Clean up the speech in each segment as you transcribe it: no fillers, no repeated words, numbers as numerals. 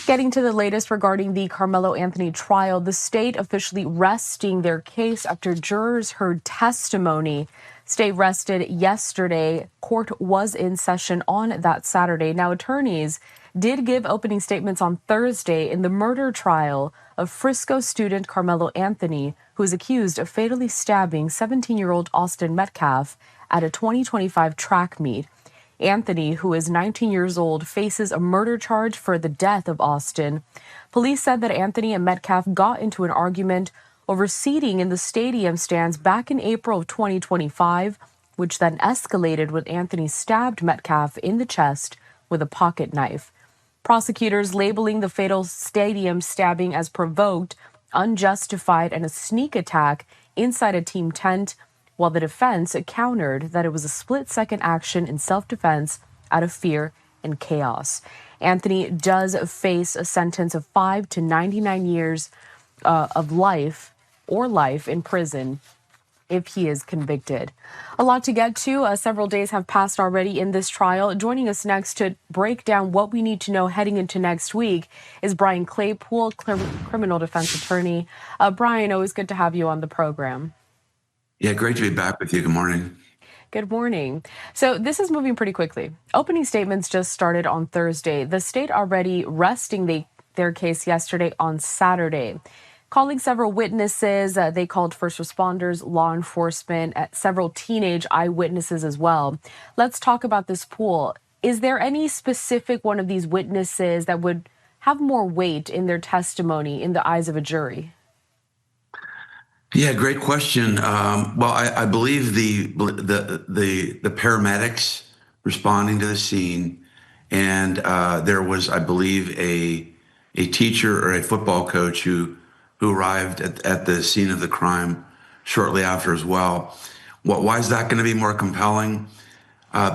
Getting to the latest regarding the Carmelo Anthony trial, the state officially resting their case after jurors heard testimony. State rested yesterday. Court was in session on that Saturday. Now, attorneys did give opening statements on Thursday in the murder trial of Frisco student Carmelo Anthony, who is accused of fatally stabbing 17-year-old Austin Metcalf at a 2025 track meet. Anthony, who is 19 years old, faces a murder charge for the death of Austin. Police said that Anthony and Metcalf got into an argument over seating in the stadium stands back in April of 2025, which then escalated when Anthony stabbed Metcalf in the chest with a pocket knife. Prosecutors labeling the fatal stadium stabbing as provoked, unjustified, and a sneak attack inside a team tent, while the defense countered that it was a split-second action in self-defense out of fear and chaos. Anthony does face a sentence of 5 to 99 years of life in prison if he is convicted. A lot to get to. Several days have passed already in this trial. Joining us next to break down what we need to know heading into next week is Brian Claypool, criminal defense attorney. Brian, always good to have you on the program. Yeah, great to be back with you. Good morning. Good morning. So this is moving pretty quickly. Opening statements just started on Thursday. The state already resting their case yesterday on Saturday. Calling several witnesses, they called first responders, law enforcement, several teenage eyewitnesses as well. Let's talk about this pool. Is there any specific one of these witnesses that would have more weight in their testimony in the eyes of a jury? Yeah, great question. Well, I believe the paramedics responding to the scene, and there was, I believe, a teacher or a football coach who arrived at the scene of the crime shortly after as well. Why is that going to be more compelling?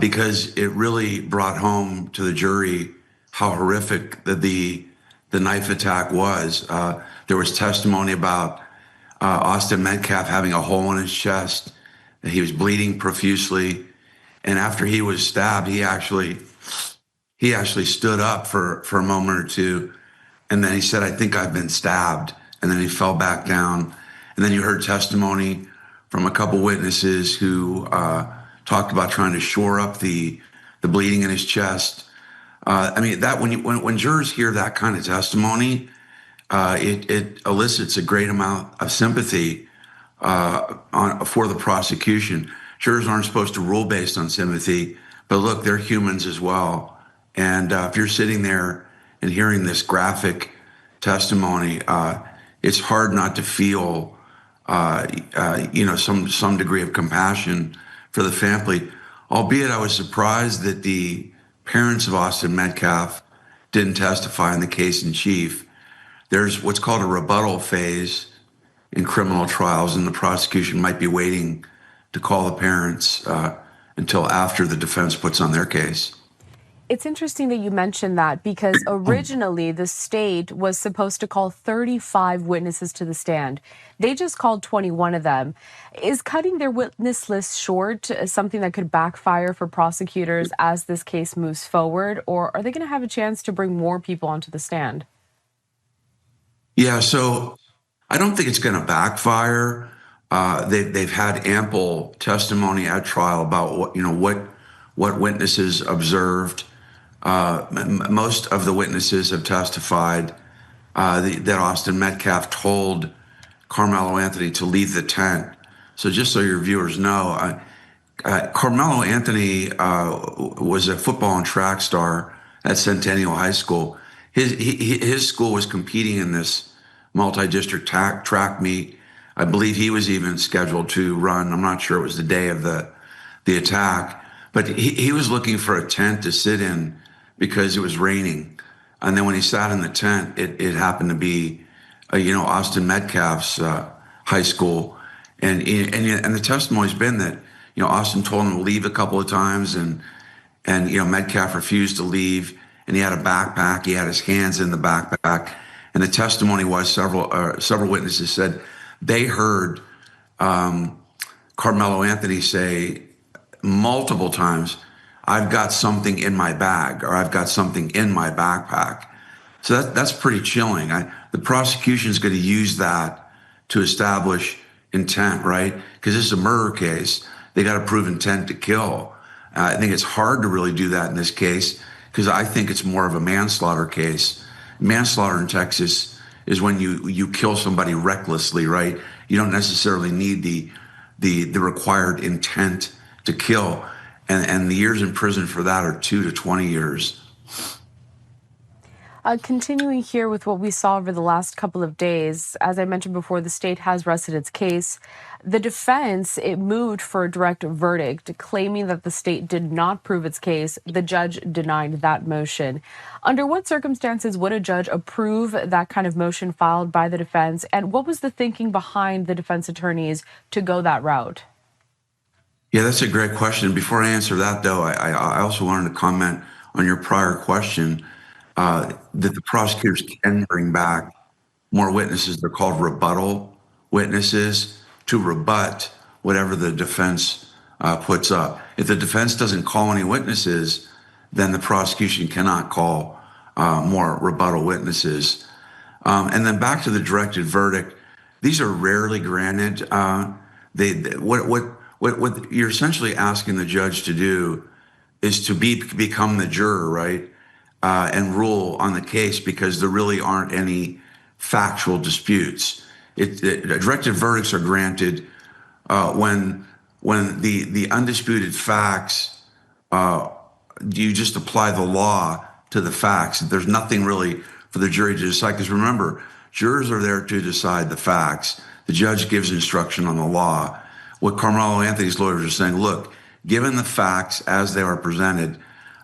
Because it really brought home to the jury how horrific the knife attack was. There was testimony about Austin Metcalf having a hole in his chest. He was bleeding profusely, and after he was stabbed, he actually stood up for a moment or two, and then he said, "I think I've been stabbed," and then he fell back down. And then you heard testimony from a couple witnesses who talked about trying to shore up the bleeding in his chest. I mean, that when jurors hear that kind of testimony, it elicits a great amount of sympathy for the prosecution. Jurors aren't supposed to rule based on sympathy, but look, they're humans as well. And if you're sitting there and hearing this graphic testimony, it's hard not to feel, some degree of compassion for the family. Albeit, I was surprised that the parents of Austin Metcalf didn't testify in the case in chief. There's what's called a rebuttal phase in criminal trials, and the prosecution might be waiting to call the parents until after the defense puts on their case. It's interesting that you mentioned that, because originally the state was supposed to call 35 witnesses to the stand. They just called 21 of them. Is cutting their witness list short something that could backfire for prosecutors as this case moves forward, or are they going to have a chance to bring more people onto the stand? Yeah, so I don't think it's going to backfire. They've had ample testimony at trial about what witnesses observed. Most of the witnesses have testified that Austin Metcalf told Carmelo Anthony to leave the tent. So just so your viewers know, Carmelo Anthony was a football and track star at Centennial High School. His school was competing in this multi-district track meet. I believe he was even scheduled to run. I'm not sure it was the day of the attack, but he was looking for a tent to sit in because it was raining. And then when he sat in the tent, it happened to be, Austin Metcalf's high school. And the testimony's been that, Austin told him to leave a couple of times, and Metcalf refused to leave, and he had a backpack. He had his hands in the backpack. And the testimony was several witnesses said they heard Carmelo Anthony say multiple times, "I've got something in my bag," or "I've got something in my backpack." So that's pretty chilling. The prosecution is going to use that to establish intent, right? Because this is a murder case. They got to prove intent to kill. I think it's hard to really do that in this case because I think it's more of a manslaughter case. Manslaughter in Texas is when you kill somebody recklessly, right? You don't necessarily need the required intent to kill, and the years in prison for that are 2 to 20 years. Continuing here with what we saw over the last couple of days, as I mentioned before, the state has rested its case. The defense, it moved for a direct verdict, claiming that the state did not prove its case. The judge denied that motion. Under what circumstances would a judge approve that kind of motion filed by the defense? And what was the thinking behind the defense attorneys to go that route? Yeah, that's a great question. Before I answer that, though, I also wanted to comment on your prior question that the prosecutors can bring back more witnesses. They're called rebuttal witnesses to rebut whatever the defense puts up. If the defense doesn't call any witnesses, then the prosecution cannot call more rebuttal witnesses. And then back to the directed verdict, these are rarely granted. What you're essentially asking the judge to do is to become the juror, right? And rule on the case because there really aren't any factual disputes. Directed verdicts are granted when the undisputed facts, you just apply the law to the facts. There's nothing really for the jury to decide because remember, jurors are there to decide the facts. The judge gives instruction on the law. What Karmelo Anthony's lawyers are saying, look, given the facts as they are presented,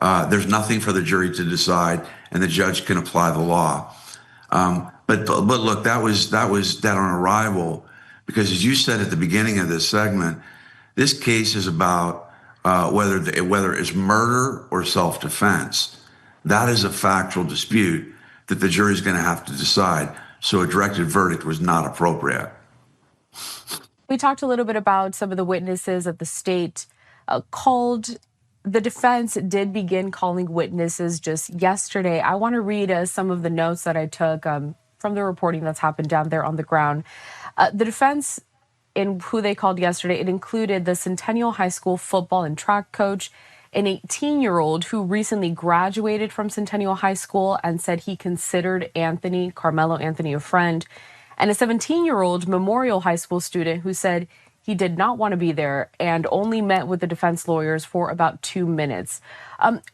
there's nothing for the jury to decide, and the judge can apply the law. But look, that was dead on arrival, because as you said at the beginning of this segment, this case is about whether it's murder or self-defense. That is a factual dispute that the jury is going to have to decide. So a directed verdict was not appropriate. We talked a little bit about some of the witnesses that the state called. The defense did begin calling witnesses just yesterday. I want to read some of the notes that I took from the reporting that's happened down there on the ground. The defense, in who they called yesterday, it included the Centennial High School football and track coach, an 18-year-old who recently graduated from Centennial High School and said he considered Carmelo Anthony, a friend, and a 17-year-old Memorial High School student who said he did not want to be there and only met with the defense lawyers for about 2 minutes.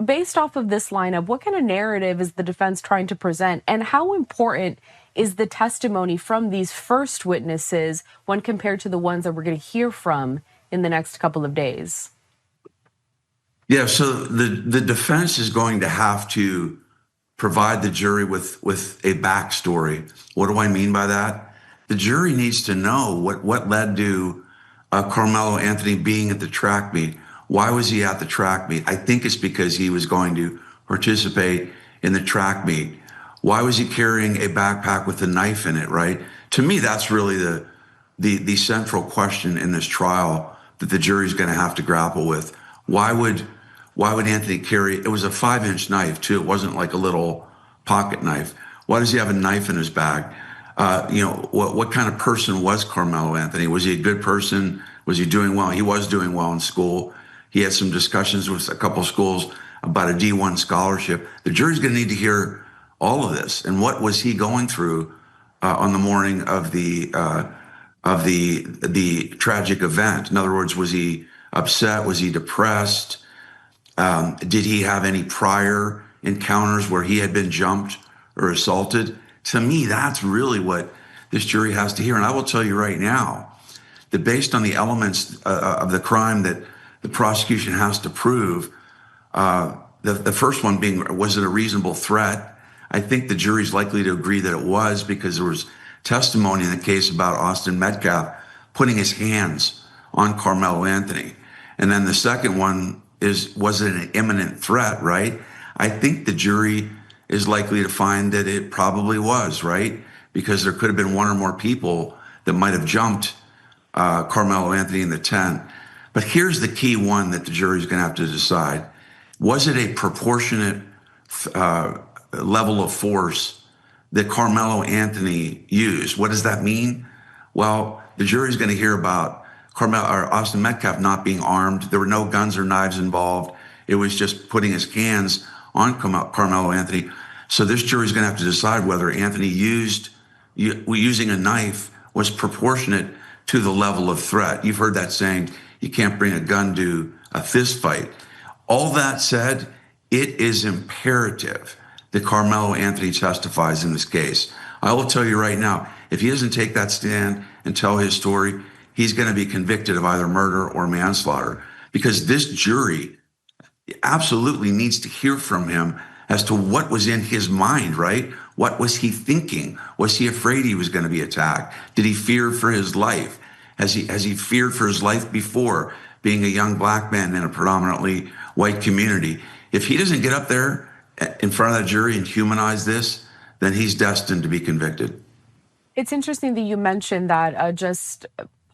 Based off of this lineup, what kind of narrative is the defense trying to present, and how important is the testimony from these first witnesses when compared to the ones that we're going to hear from in the next couple of days? Yeah, so the defense is going to have to provide the jury with a backstory. What do I mean by that? The jury needs to know what led to Carmelo Anthony being at the track meet. Why was he at the track meet? I think it's because he was going to participate in the track meet. Why was he carrying a backpack with a knife in it, right? To me, that's really the central question in this trial that the jury's going to have to grapple with. Why would Anthony carry, it was a 5-inch knife too. It wasn't like a little pocket knife. Why does he have a knife in his bag? What kind of person was Carmelo Anthony? Was he a good person? Was he doing well? He was doing well in school. He had some discussions with a couple of schools about a D1 scholarship. The jury's going to need to hear all of this. And what was he going through on the morning of the tragic event? In other words, was he upset? Was he depressed? Did he have any prior encounters where he had been jumped or assaulted? To me, that's really what this jury has to hear. And I will tell you right now that based on the elements of the crime that the prosecution has to prove, the first one being, was it a reasonable threat? I think the jury's likely to agree that it was, because there was testimony in the case about Austin Metcalf putting his hands on Carmelo Anthony. And then the second one is, was it an imminent threat, right? I think the jury is likely to find that it probably was, right? Because there could have been one or more people that might have jumped Carmelo Anthony in the tent. But here's the key one that the jury's going to have to decide. Was it a proportionate level of force that Carmelo Anthony used. What does that mean? Well, the jury's going to hear about Carmelo or Austin Metcalf not being armed. There were no guns or knives involved. It was just putting his hands on Carmelo Anthony. So this jury's going to have to decide whether Anthony using a knife was proportionate to the level of threat. You've heard that saying, you can't bring a gun to a fist fight. All that said, it is imperative that Carmelo Anthony testifies in this case. I will tell you right now, if he doesn't take that stand and tell his story, he's going to be convicted of either murder or manslaughter, because this jury absolutely needs to hear from him as to what was in his mind, right? What was he thinking? Was he afraid he was going to be attacked? Did he fear for his life? Has he feared for his life before, being a young black man in a predominantly white community? If he doesn't get up there in front of that jury and humanize this, then he's destined to be convicted. It's interesting that you mentioned that just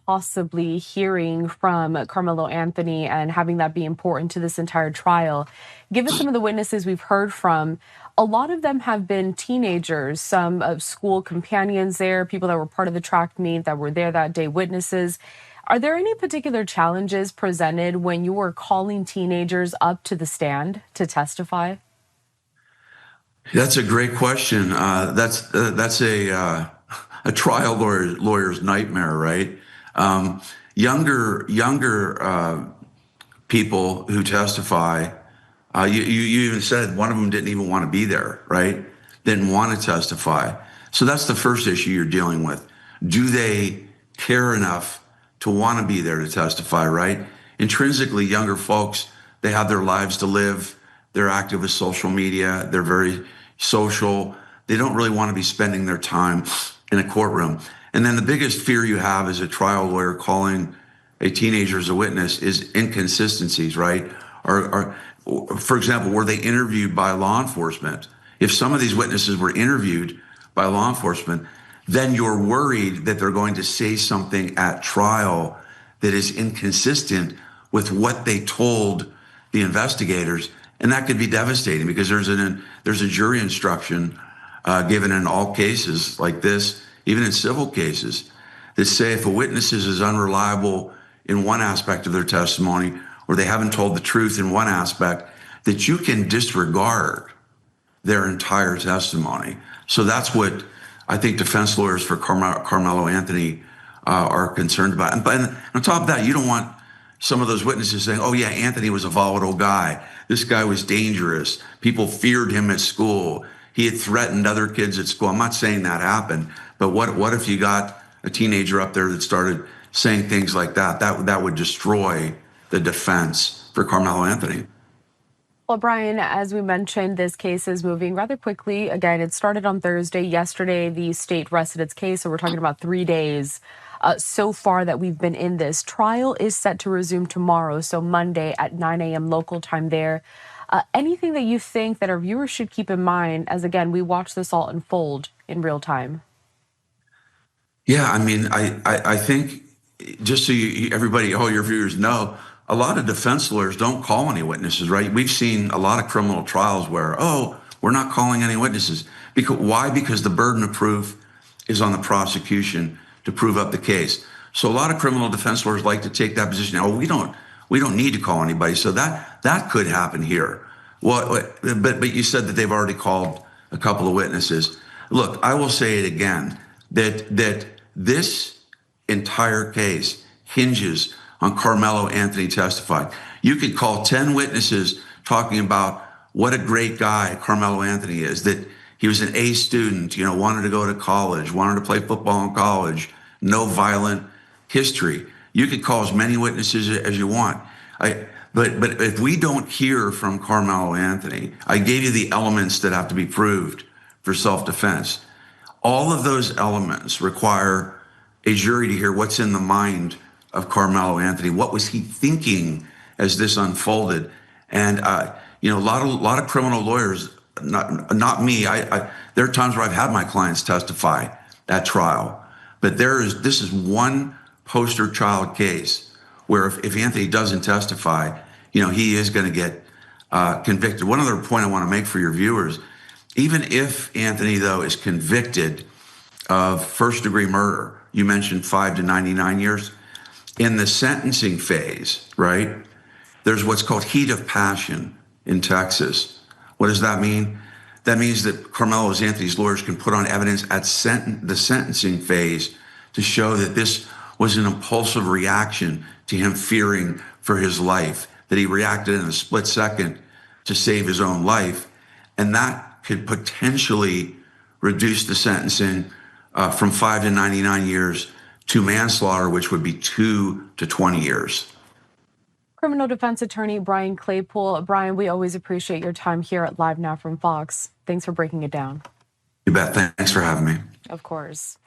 possibly hearing from Carmelo Anthony and having that be important to this entire trial. Given some of the witnesses we've heard from, a lot of them have been teenagers, some of school companions there, people that were part of the track meet that were there that day, witnesses. Are there any particular challenges presented when you were calling teenagers up to the stand to testify? That's a great question. That's a trial lawyer's nightmare, right? Younger people who testify, you even said one of them didn't even want to be there, right? Didn't want to testify. So that's the first issue you're dealing with. Do they care enough to want to be there to testify, right? Intrinsically, younger folks, they have their lives to live. They're active with social media. They're very social. They don't really want to be spending their time in a courtroom. And then the biggest fear you have as a trial lawyer calling a teenager as a witness is inconsistencies, right? Or, for example, were they interviewed by law enforcement? If some of these witnesses were interviewed by law enforcement, then you're worried that they're going to say something at trial that is inconsistent with what they told the investigators. And that could be devastating, because there's a jury instruction given in all cases like this, even in civil cases, that say if a witness is unreliable in one aspect of their testimony, or they haven't told the truth in one aspect, that you can disregard their entire testimony. So that's what I think defense lawyers for Carmelo Anthony are concerned about. And on top of that, you don't want some of those witnesses saying, oh yeah, Anthony was a volatile guy. This guy was dangerous. People feared him at school. He had threatened other kids at school. I'm not saying that happened, but what if you got a teenager up there that started saying things like that? That would destroy the defense for Carmelo Anthony. Well, Brian, as we mentioned, this case is moving rather quickly. Again, it started on Thursday. Yesterday, the state rested its case, so we're talking about 3 days so far that we've been in this. Trial is set to resume tomorrow, so Monday at 9 a.m. local time there. Anything that you think that our viewers should keep in mind as, again, we watch this all unfold in real time? Yeah, I mean, I think, just so everybody, all your viewers know, a lot of defense lawyers don't call any witnesses, right? We've seen a lot of criminal trials where, oh, we're not calling any witnesses. Why? Because the burden of proof is on the prosecution to prove up the case. So a lot of criminal defense lawyers like to take that position. Oh, we don't need to call anybody. So that could happen here. Well, but you said that they've already called a couple of witnesses. Look, I will say it again, that this entire case hinges on Carmelo Anthony testifying. You could call 10 witnesses talking about what a great guy Carmelo Anthony is, that he was an A student, wanted to go to college, wanted to play football in college, no violent history. You could call as many witnesses as you want. But if we don't hear from Carmelo Anthony, I gave you the elements that have to be proved for self-defense. All of those elements require a jury to hear what's in the mind of Carmelo Anthony. What was he thinking as this unfolded? And a lot of criminal lawyers, not me. There are times where I've had my clients testify at trial, but this is one poster child case where if Anthony doesn't testify, he is going to get convicted. One other point I want to make for your viewers Even if Anthony, though, is convicted of first-degree murder, you mentioned 5 to 99 years, in the sentencing phase, right? There's what's called heat of passion in Texas. What does that mean? That means that Karmelo Anthony's lawyers can put on evidence at the sentencing phase to show that this was an impulsive reaction to him fearing for his life, that he reacted in a split second to save his own life. And that could potentially reduce the sentencing from 5 to 99 years to manslaughter, which would be 2 to 20 years. Criminal defense attorney Brian Claypool. Brian, we always appreciate your time here at Live Now from Fox. Thanks for breaking it down. You bet. Thanks for having me. Of course.